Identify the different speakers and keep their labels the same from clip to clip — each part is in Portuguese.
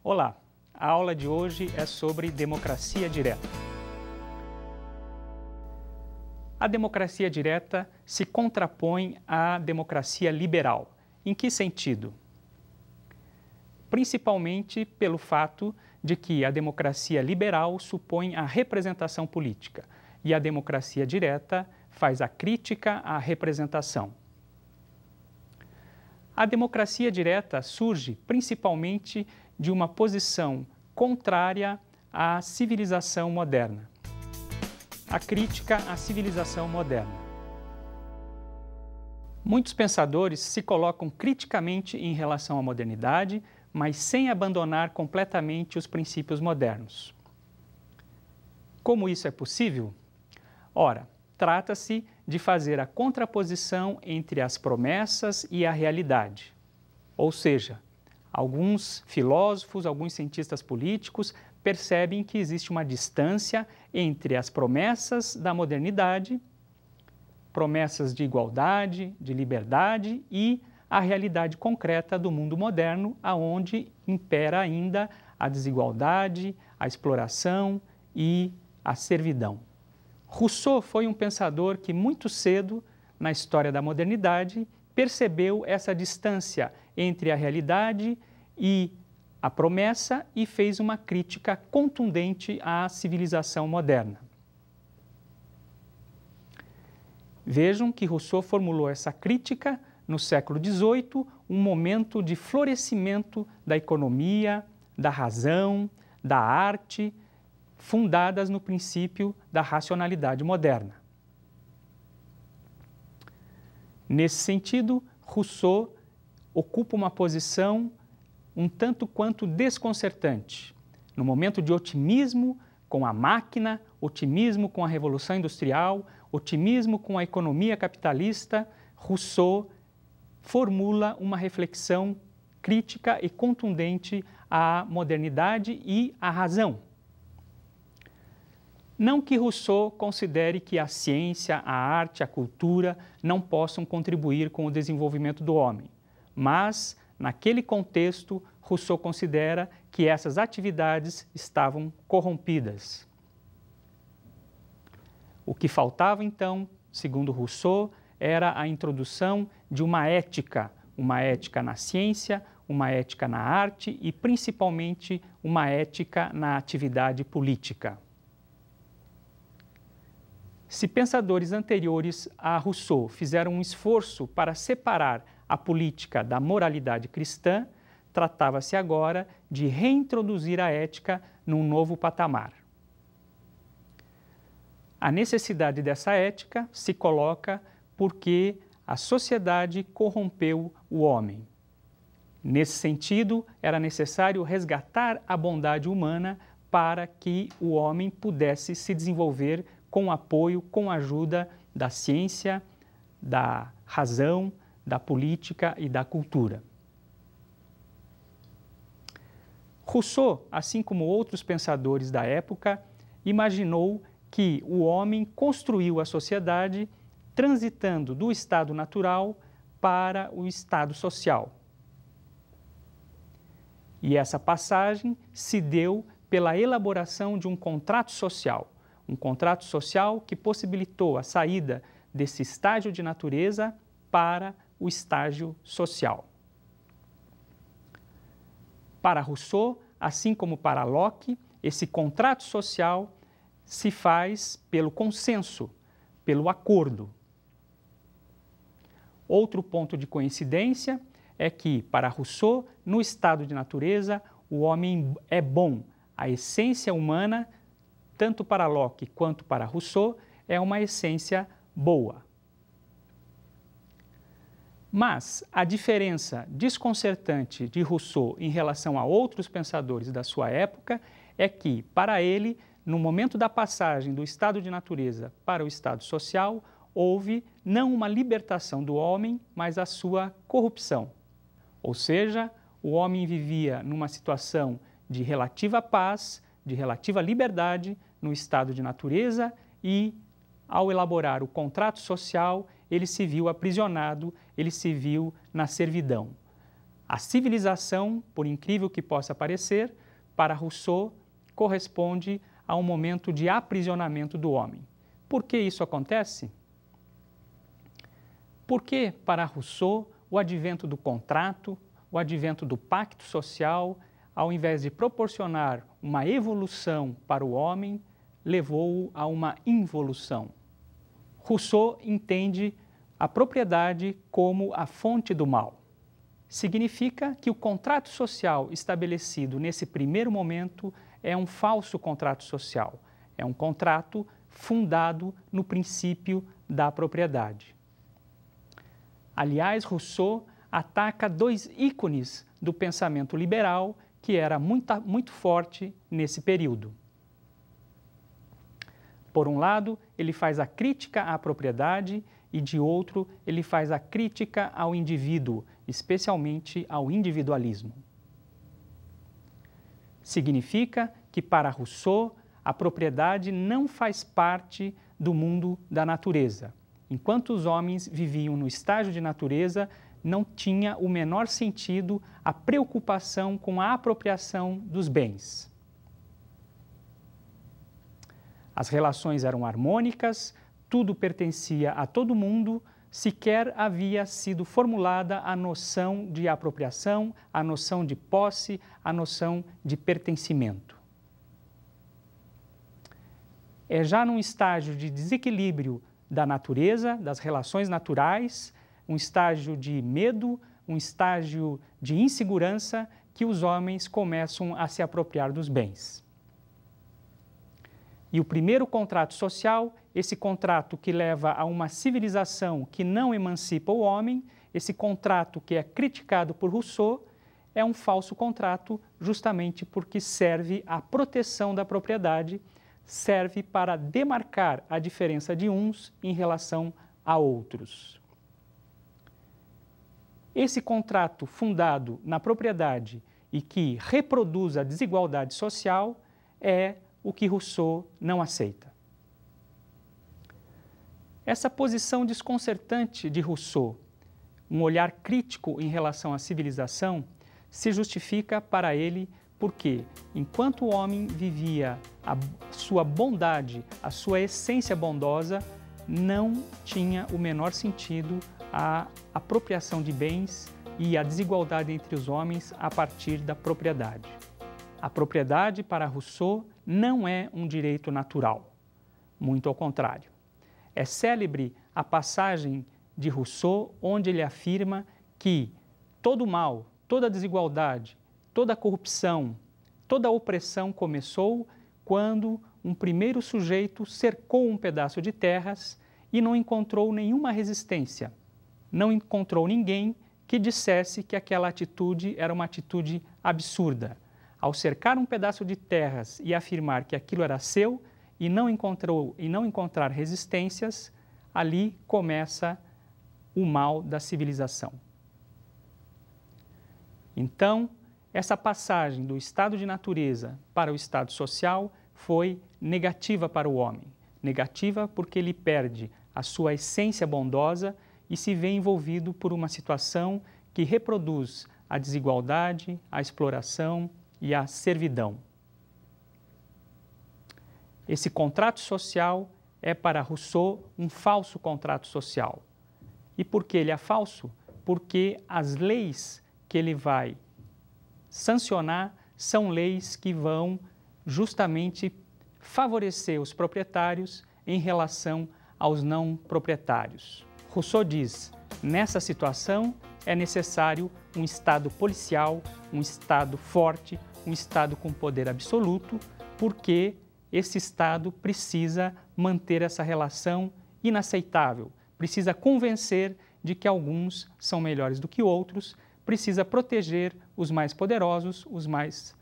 Speaker 1: Olá, a aula de hoje é sobre democracia direta. A democracia direta se contrapõe à democracia liberal. Em que sentido? Principalmente pelo fato de que a democracia liberal supõe a representação política e a democracia direta faz a crítica à representação. A democracia direta surge principalmente de uma posição contrária à civilização moderna. A crítica à civilização moderna. Muitos pensadores se colocam criticamente em relação à modernidade, mas sem abandonar completamente os princípios modernos. Como isso é possível? Ora, trata-se de fazer a contraposição entre as promessas e a realidade. Ou seja, alguns filósofos, alguns cientistas políticos percebem que existe uma distância entre as promessas da modernidade, promessas de igualdade, de liberdade e a realidade concreta do mundo moderno, aonde impera ainda a desigualdade, a exploração e a servidão. Rousseau foi um pensador que muito cedo, na história da modernidade, percebeu essa distância entre a realidade e a promessa e fez uma crítica contundente à civilização moderna. Vejam que Rousseau formulou essa crítica no século XVIII, um momento de florescimento da economia, da razão, da arte, fundadas no princípio da racionalidade moderna. Nesse sentido, Rousseau ocupa uma posição um tanto quanto desconcertante. No momento de otimismo com a máquina, otimismo com a Revolução Industrial, otimismo com a economia capitalista, Rousseau formula uma reflexão crítica e contundente à modernidade e à razão. Não que Rousseau considere que a ciência, a arte, a cultura não possam contribuir com o desenvolvimento do homem, mas, naquele contexto, Rousseau considera que essas atividades estavam corrompidas. O que faltava, então, segundo Rousseau, era a introdução de uma ética na ciência, uma ética na arte e, principalmente, uma ética na atividade política. Se pensadores anteriores a Rousseau fizeram um esforço para separar a política da moralidade cristã, tratava-se agora de reintroduzir a ética num novo patamar. A necessidade dessa ética se coloca porque a sociedade corrompeu o homem. Nesse sentido, era necessário resgatar a bondade humana para que o homem pudesse se desenvolver com apoio, com a ajuda da ciência, da razão, da política e da cultura. Rousseau, assim como outros pensadores da época, imaginou que o homem construiu a sociedade transitando do estado natural para o estado social. E essa passagem se deu pela elaboração de um contrato social que possibilitou a saída desse estágio de natureza para o estágio social. Para Rousseau, assim como para Locke, esse contrato social se faz pelo consenso, pelo acordo. Outro ponto de coincidência é que, para Rousseau, no estado de natureza, o homem é bom. A essência humana, tanto para Locke quanto para Rousseau, é uma essência boa. Mas a diferença desconcertante de Rousseau em relação a outros pensadores da sua época é que, para ele, no momento da passagem do estado de natureza para o estado social, houve não uma libertação do homem, mas a sua corrupção. Ou seja, o homem vivia numa situação de relativa paz, de relativa liberdade no estado de natureza e, ao elaborar o contrato social, ele se viu aprisionado, ele se viu na servidão. A civilização, por incrível que possa parecer, para Rousseau, corresponde a um momento de aprisionamento do homem. Por que isso acontece? Porque, para Rousseau, o advento do contrato, o advento do pacto social, ao invés de proporcionar uma evolução para o homem, levou-o a uma involução. Rousseau entende a propriedade como a fonte do mal. Significa que o contrato social estabelecido nesse primeiro momento é um falso contrato social, é um contrato fundado no princípio da propriedade. Aliás, Rousseau ataca dois ícones do pensamento liberal que era muito forte nesse período. Por um lado, ele faz a crítica à propriedade e, de outro, ele faz a crítica ao indivíduo, especialmente ao individualismo. Significa que, para Rousseau, a propriedade não faz parte do mundo da natureza. Enquanto os homens viviam no estágio de natureza, não tinha o menor sentido a preocupação com a apropriação dos bens. As relações eram harmônicas, tudo pertencia a todo mundo, sequer havia sido formulada a noção de apropriação, a noção de posse, a noção de pertencimento. É já num estágio de desequilíbrio da natureza, das relações naturais, um estágio de medo, um estágio de insegurança, que os homens começam a se apropriar dos bens. E o primeiro contrato social, esse contrato que leva a uma civilização que não emancipa o homem, esse contrato que é criticado por Rousseau, é um falso contrato justamente porque serve à proteção da propriedade, serve para demarcar a diferença de uns em relação a outros. Esse contrato fundado na propriedade e que reproduz a desigualdade social é o que Rousseau não aceita. Essa posição desconcertante de Rousseau, um olhar crítico em relação à civilização, se justifica para ele porque, enquanto o homem vivia a sua bondade, a sua essência bondosa, não tinha o menor sentido a apropriação de bens e a desigualdade entre os homens a partir da propriedade. A propriedade, para Rousseau, não é um direito natural, muito ao contrário. É célebre a passagem de Rousseau onde ele afirma que todo mal, toda desigualdade, toda corrupção, toda opressão começou quando um primeiro sujeito cercou um pedaço de terras e não encontrou nenhuma resistência, não encontrou ninguém que dissesse que aquela atitude era uma atitude absurda. Ao cercar um pedaço de terras e afirmar que aquilo era seu e não encontrar resistências, ali começa o mal da civilização. Então, essa passagem do estado de natureza para o estado social foi negativa para o homem. Negativa porque ele perde a sua essência bondosa e se vê envolvido por uma situação que reproduz a desigualdade, a exploração e a servidão. Esse contrato social é para Rousseau um falso contrato social. E por que ele é falso? Porque as leis que ele vai sancionar são leis que vão justamente favorecer os proprietários em relação aos não proprietários. Rousseau diz: nessa situação é necessário um Estado policial, um Estado forte, um Estado com poder absoluto, porque esse Estado precisa manter essa relação inaceitável, precisa convencer de que alguns são melhores do que outros, precisa proteger os mais poderosos, os mais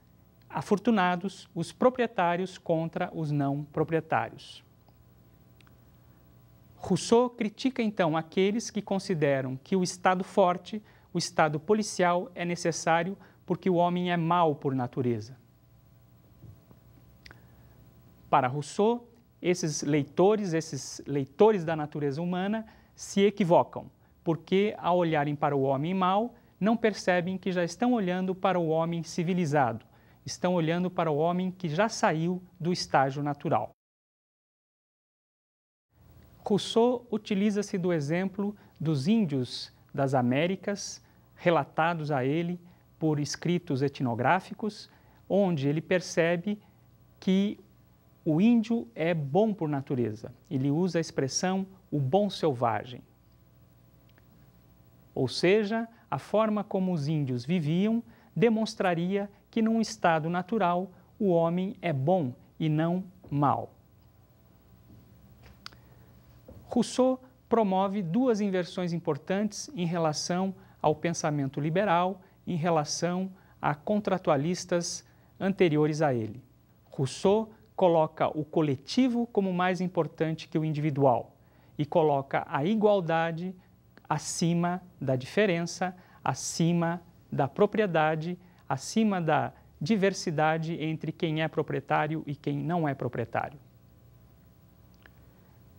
Speaker 1: afortunados, os proprietários contra os não proprietários. Rousseau critica então aqueles que consideram que o Estado forte, o Estado policial é necessário porque o homem é mau por natureza. Para Rousseau, esses leitores da natureza humana se equivocam, porque ao olharem para o homem mau, não percebem que já estão olhando para o homem civilizado, estão olhando para o homem que já saiu do estágio natural. Rousseau utiliza-se do exemplo dos índios das Américas, relatados a ele por escritos etnográficos, onde ele percebe que o índio é bom por natureza. Ele usa a expressão o bom selvagem. Ou seja, a forma como os índios viviam demonstraria que num estado natural o homem é bom e não mau. Rousseau promove duas inversões importantes em relação ao pensamento liberal, em relação a contratualistas anteriores a ele. Rousseau coloca o coletivo como mais importante que o individual e coloca a igualdade acima da diferença, acima da propriedade, acima da diversidade entre quem é proprietário e quem não é proprietário.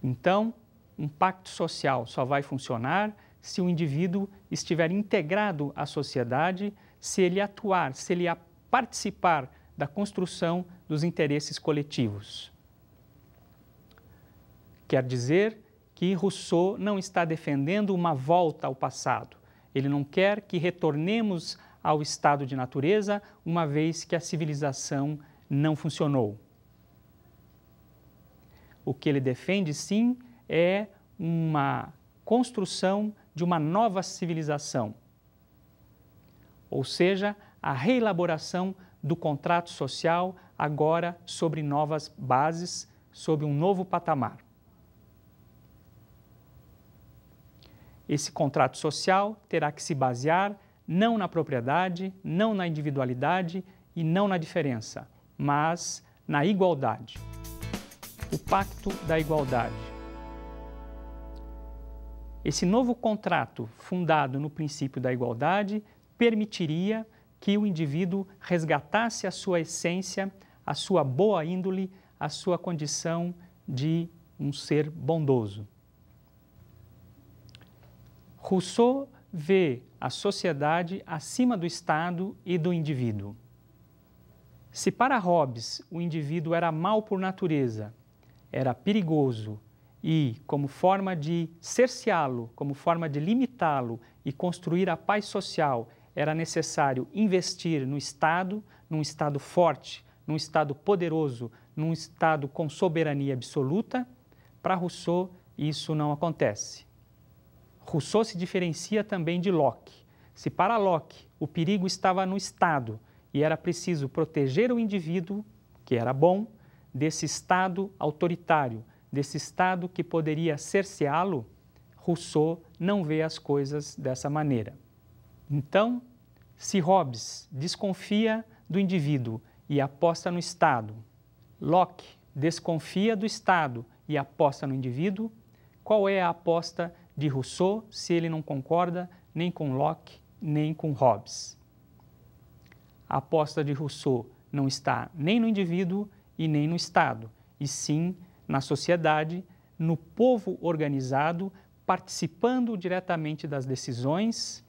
Speaker 1: Então, um pacto social só vai funcionar se o indivíduo estiver integrado à sociedade, se ele atuar, se ele participar da construção dos interesses coletivos. Quer dizer que Rousseau não está defendendo uma volta ao passado. Ele não quer que retornemos ao estado de natureza, uma vez que a civilização não funcionou. O que ele defende, sim, é uma construção de uma nova civilização, ou seja, a reelaboração do contrato social agora sobre novas bases, sob um novo patamar. Esse contrato social terá que se basear não na propriedade, não na individualidade e não na diferença, mas na igualdade. O Pacto da Igualdade. Esse novo contrato, fundado no princípio da igualdade, permitiria que o indivíduo resgatasse a sua essência, a sua boa índole, a sua condição de um ser bondoso. Rousseau vê a sociedade acima do Estado e do indivíduo. Se para Hobbes o indivíduo era mau por natureza, era perigoso e, como forma de cerceá-lo, como forma de limitá-lo e construir a paz social, era necessário investir no Estado, num Estado forte, num Estado poderoso, num Estado com soberania absoluta, para Rousseau isso não acontece. Rousseau se diferencia também de Locke. Se para Locke o perigo estava no Estado e era preciso proteger o indivíduo, que era bom, desse Estado autoritário, desse Estado que poderia cerceá-lo, Rousseau não vê as coisas dessa maneira. Então, se Hobbes desconfia do indivíduo e aposta no Estado, Locke desconfia do Estado e aposta no indivíduo, qual é a aposta de Rousseau se ele não concorda nem com Locke nem com Hobbes? A aposta de Rousseau não está nem no indivíduo e nem no Estado, e sim na sociedade, no povo organizado, participando diretamente das decisões,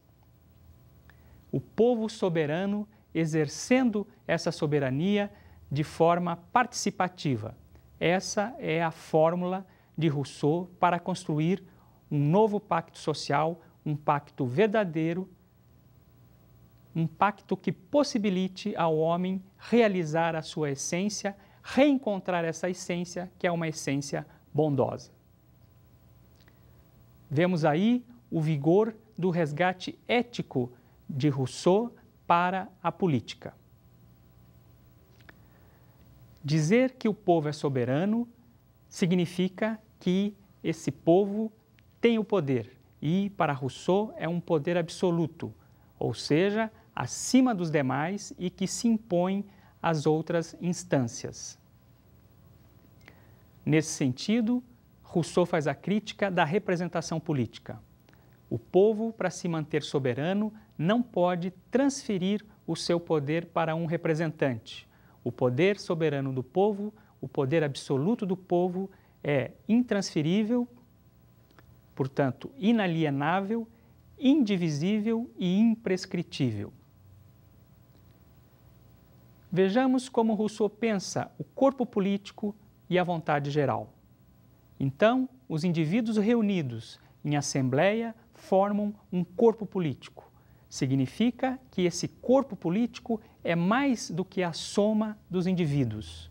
Speaker 1: o povo soberano exercendo essa soberania de forma participativa. Essa é a fórmula de Rousseau para construir um novo pacto social, um pacto verdadeiro, um pacto que possibilite ao homem realizar a sua essência, reencontrar essa essência, que é uma essência bondosa. Vemos aí o vigor do resgate ético de Rousseau para a política. Dizer que o povo é soberano significa que esse povo tem o poder e, para Rousseau, é um poder absoluto, ou seja, acima dos demais e que se impõe às outras instâncias. Nesse sentido, Rousseau faz a crítica da representação política. O povo, para se manter soberano, não pode transferir o seu poder para um representante. O poder soberano do povo, o poder absoluto do povo é intransferível, portanto, inalienável indivisível e imprescritível. Vejamos como Rousseau pensa o corpo político e a vontade geral. Então, os indivíduos reunidos em assembleia formam um corpo político. Significa que esse corpo político é mais do que a soma dos indivíduos.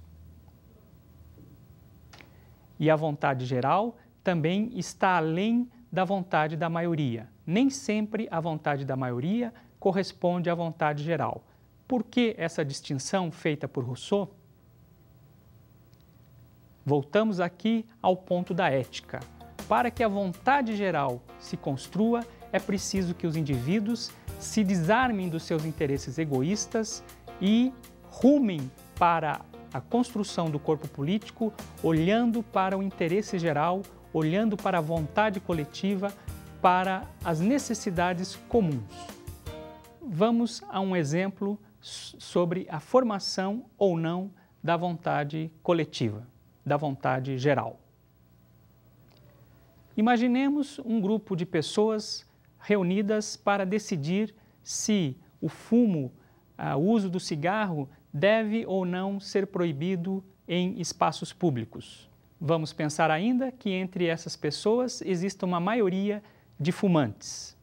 Speaker 1: E a vontade geral também está além da vontade da maioria. Nem sempre a vontade da maioria corresponde à vontade geral. Por que essa distinção feita por Rousseau? Voltamos aqui ao ponto da ética. Para que a vontade geral se construa, é preciso que os indivíduos se desarmem dos seus interesses egoístas e rumem para a construção do corpo político, olhando para o interesse geral, olhando para a vontade coletiva, para as necessidades comuns. Vamos a um exemplo sobre a formação ou não da vontade coletiva, da vontade geral. Imaginemos um grupo de pessoas reunidas para decidir se o fumo, o uso do cigarro deve ou não ser proibido em espaços públicos. Vamos pensar ainda que entre essas pessoas existe uma maioria de fumantes.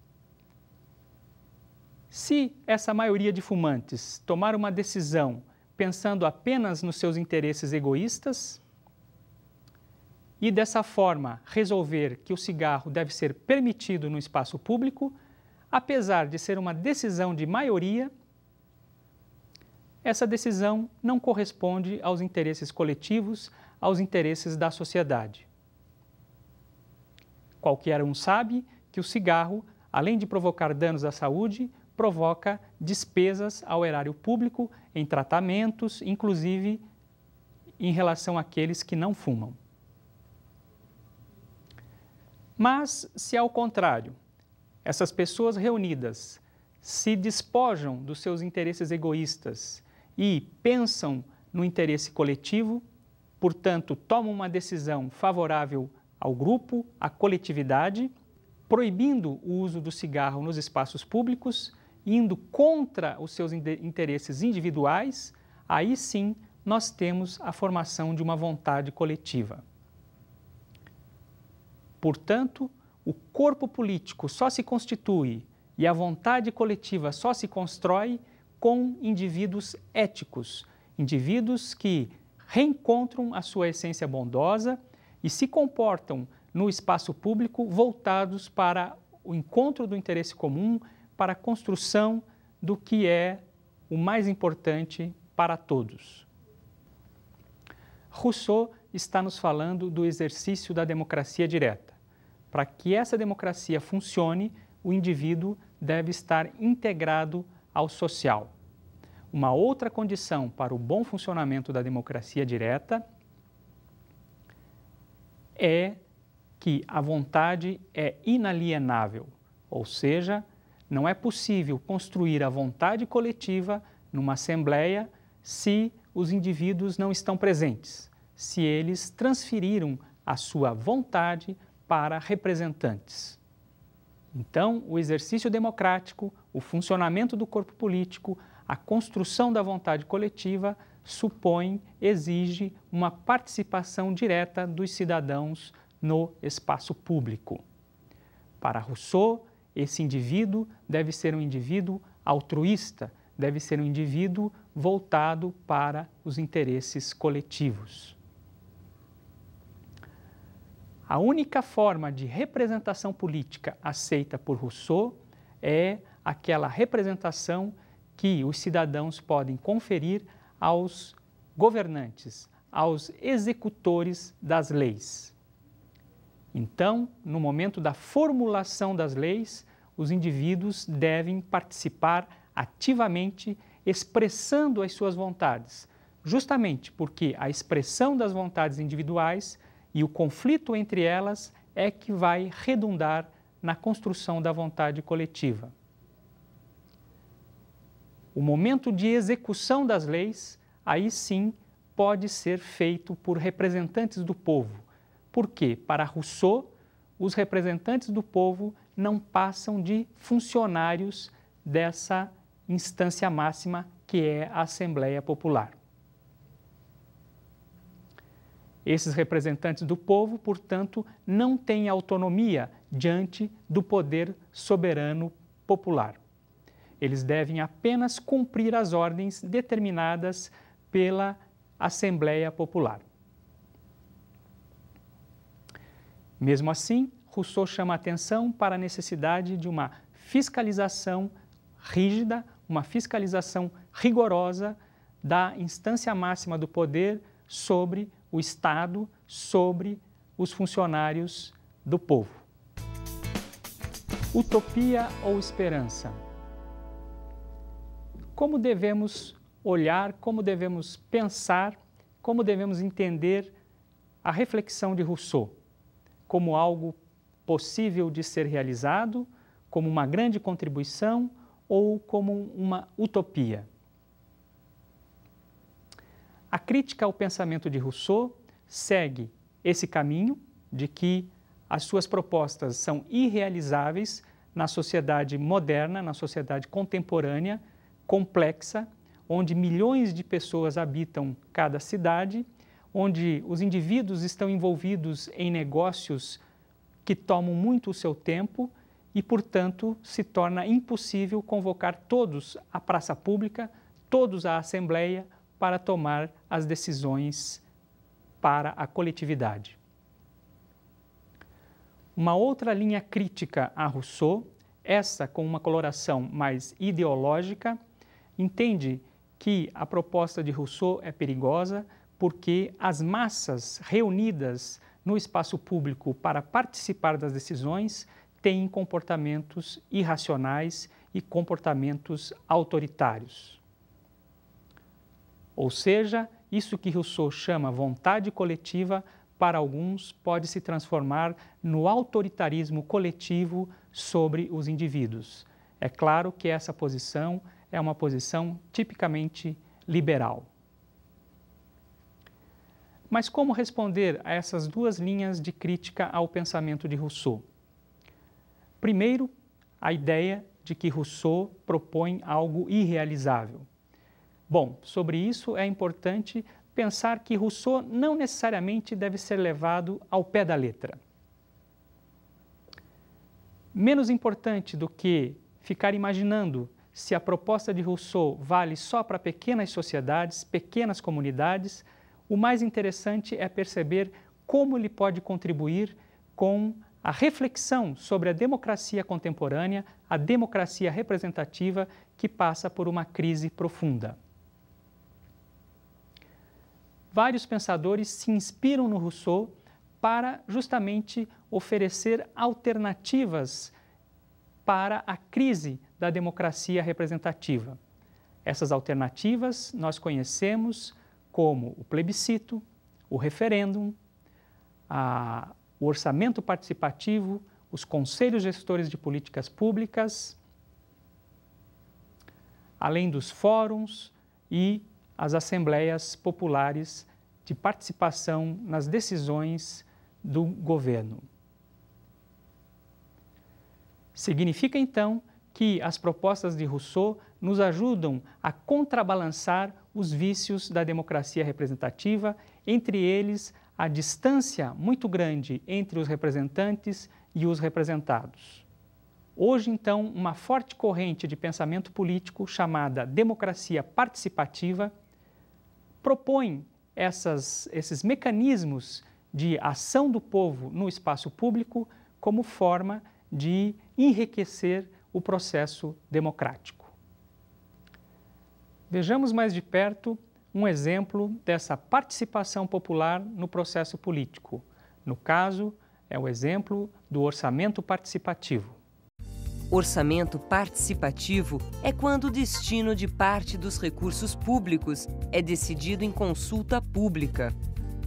Speaker 1: Se essa maioria de fumantes tomar uma decisão pensando apenas nos seus interesses egoístas e dessa forma resolver que o cigarro deve ser permitido no espaço público, apesar de ser uma decisão de maioria, essa decisão não corresponde aos interesses coletivos, aos interesses da sociedade. Qualquer um sabe que o cigarro, além de provocar danos à saúde, provoca despesas ao erário público em tratamentos, inclusive em relação àqueles que não fumam. Mas, se ao contrário, essas pessoas reunidas se despojam dos seus interesses egoístas e pensam no interesse coletivo, portanto, tomam uma decisão favorável ao grupo, à coletividade, proibindo o uso do cigarro nos espaços públicos, indo contra os seus interesses individuais, aí sim nós temos a formação de uma vontade coletiva. Portanto, o corpo político só se constitui e a vontade coletiva só se constrói com indivíduos éticos, indivíduos que reencontram a sua essência bondosa e se comportam no espaço público voltados para o encontro do interesse comum, para a construção do que é o mais importante para todos. Rousseau está nos falando do exercício da democracia direta. Para que essa democracia funcione, o indivíduo deve estar integrado ao social. Uma outra condição para o bom funcionamento da democracia direta é que a vontade é inalienável, ou seja, não é possível construir a vontade coletiva numa assembleia se os indivíduos não estão presentes, se eles transferiram a sua vontade para representantes. Então, o exercício democrático, o funcionamento do corpo político, a construção da vontade coletiva supõe, exige uma participação direta dos cidadãos no espaço público. Para Rousseau, esse indivíduo deve ser um indivíduo altruísta, deve ser um indivíduo voltado para os interesses coletivos. A única forma de representação política aceita por Rousseau é aquela representação que os cidadãos podem conferir aos governantes, aos executores das leis. Então, no momento da formulação das leis, os indivíduos devem participar ativamente, expressando as suas vontades, justamente porque a expressão das vontades individuais e o conflito entre elas é que vai redundar na construção da vontade coletiva. O momento de execução das leis, aí sim, pode ser feito por representantes do povo. Porque, para Rousseau, os representantes do povo não passam de funcionários dessa instância máxima que é a Assembleia Popular. Esses representantes do povo, portanto, não têm autonomia diante do poder soberano popular. Eles devem apenas cumprir as ordens determinadas pela Assembleia Popular. Mesmo assim, Rousseau chama a atenção para a necessidade de uma fiscalização rígida, uma fiscalização rigorosa da instância máxima do poder sobre o Estado, sobre os funcionários do povo. Utopia ou esperança? Como devemos olhar, como devemos pensar, como devemos entender a reflexão de Rousseau? Como algo possível de ser realizado, como uma grande contribuição ou como uma utopia? A crítica ao pensamento de Rousseau segue esse caminho de que as suas propostas são irrealizáveis na sociedade moderna, na sociedade contemporânea, complexa, onde milhões de pessoas habitam cada cidade, onde os indivíduos estão envolvidos em negócios que tomam muito o seu tempo e, portanto, se torna impossível convocar todos à praça pública, todos à Assembleia, para tomar as decisões para a coletividade. Uma outra linha crítica a Rousseau, essa com uma coloração mais ideológica, entende que a proposta de Rousseau é perigosa porque as massas reunidas no espaço público para participar das decisões têm comportamentos irracionais e comportamentos autoritários. Ou seja, isso que Rousseau chama vontade coletiva, para alguns pode se transformar no autoritarismo coletivo sobre os indivíduos. É claro que essa posição é uma posição tipicamente liberal. Mas como responder a essas duas linhas de crítica ao pensamento de Rousseau? Primeiro, a ideia de que Rousseau propõe algo irrealizável. Bom, sobre isso é importante pensar que Rousseau não necessariamente deve ser levado ao pé da letra. Menos importante do que ficar imaginando se a proposta de Rousseau vale só para pequenas sociedades, pequenas comunidades, o mais interessante é perceber como ele pode contribuir com a reflexão sobre a democracia contemporânea, a democracia representativa que passa por uma crise profunda. Vários pensadores se inspiram no Rousseau para justamente oferecer alternativas para a crise da democracia representativa. Essas alternativas nós conhecemos como o plebiscito, o referêndum, o orçamento participativo, os conselhos gestores de políticas públicas, além dos fóruns e as assembleias populares de participação nas decisões do governo. Significa, então, que as propostas de Rousseau nos ajudam a contrabalançar os vícios da democracia representativa, entre eles a distância muito grande entre os representantes e os representados. Hoje, então, uma forte corrente de pensamento político chamada democracia participativa propõe esses mecanismos de ação do povo no espaço público como forma de enriquecer o processo democrático. Vejamos mais de perto um exemplo dessa participação popular no processo político. No caso, é o exemplo do orçamento participativo.
Speaker 2: Orçamento participativo é quando o destino de parte dos recursos públicos é decidido em consulta pública.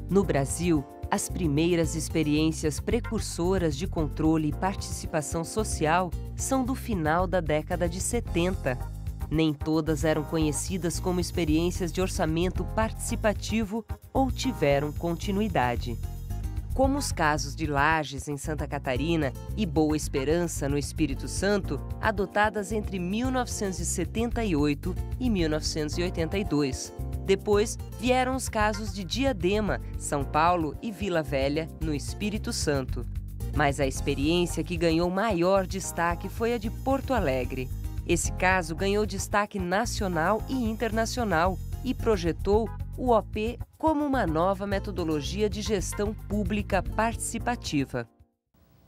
Speaker 2: No Brasil, as primeiras experiências precursoras de controle e participação social são do final da década de 70. Nem todas eram conhecidas como experiências de orçamento participativo ou tiveram continuidade. como os casos de Lages, em Santa Catarina, e Boa Esperança, no Espírito Santo, adotadas entre 1978 e 1982. Depois vieram os casos de Diadema, São Paulo e Vila Velha, no Espírito Santo. Mas a experiência que ganhou maior destaque foi a de Porto Alegre. Esse caso ganhou destaque nacional e internacional e projetou o OP como uma nova metodologia de gestão pública participativa.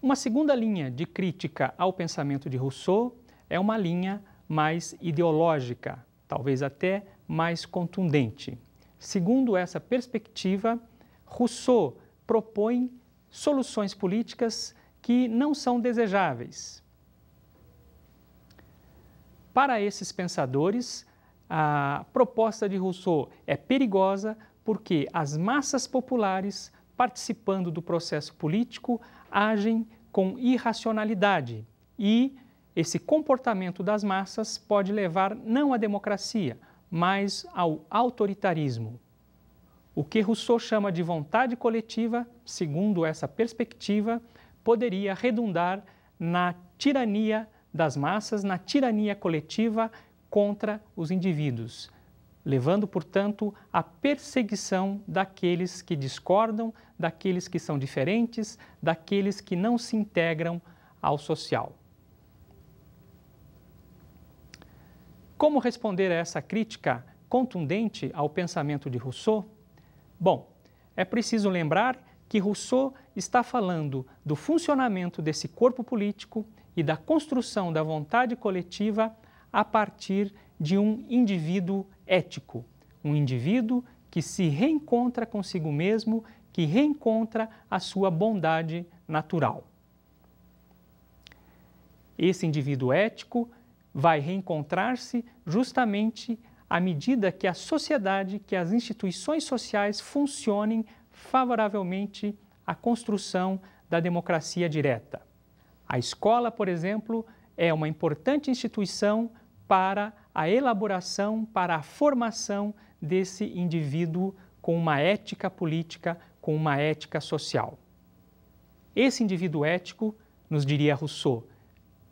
Speaker 1: Uma segunda linha de crítica ao pensamento de Rousseau é uma linha mais ideológica, talvez até mais contundente. Segundo essa perspectiva, Rousseau propõe soluções políticas que não são desejáveis. Para esses pensadores, a proposta de Rousseau é perigosa porque as massas populares, participando do processo político, agem com irracionalidade e esse comportamento das massas pode levar não à democracia, mas ao autoritarismo. O que Rousseau chama de vontade coletiva, segundo essa perspectiva, poderia redundar na tirania das massas, na tirania coletiva contra os indivíduos, levando, portanto, à perseguição daqueles que discordam, daqueles que são diferentes, daqueles que não se integram ao social. Como responder a essa crítica contundente ao pensamento de Rousseau? Bom, é preciso lembrar que Rousseau está falando do funcionamento desse corpo político e da construção da vontade coletiva a partir de um indivíduo ético, um indivíduo que se reencontra consigo mesmo, que reencontra a sua bondade natural. Esse indivíduo ético vai reencontrar-se justamente à medida que a sociedade, que as instituições sociais funcionem favoravelmente à construção da democracia direta. A escola, por exemplo, é uma importante instituição para a elaboração, para a formação desse indivíduo com uma ética política, com uma ética social. Esse indivíduo ético, nos diria Rousseau,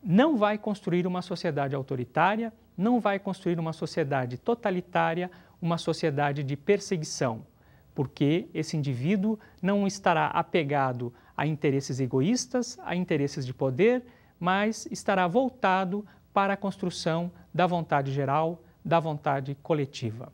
Speaker 1: não vai construir uma sociedade autoritária, não vai construir uma sociedade totalitária, uma sociedade de perseguição, porque esse indivíduo não estará apegado a interesses egoístas, a interesses de poder, mas estará voltado para a construção da vontade geral, da vontade coletiva.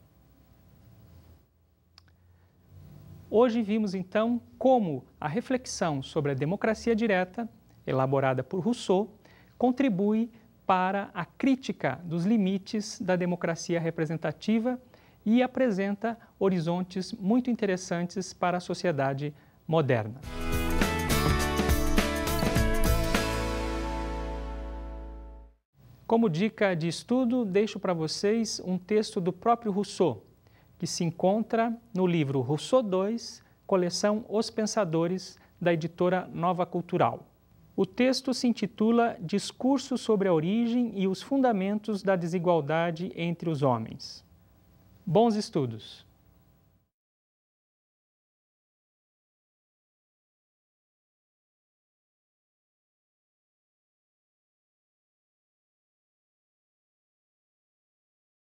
Speaker 1: Hoje vimos então como a reflexão sobre a democracia direta, elaborada por Rousseau, contribui para a crítica dos limites da democracia representativa e apresenta horizontes muito interessantes para a sociedade moderna. Como dica de estudo, deixo para vocês um texto do próprio Rousseau, que se encontra no livro Rousseau II, coleção Os Pensadores, da editora Nova Cultural. O texto se intitula Discurso sobre a origem e os fundamentos da desigualdade entre os homens. Bons estudos!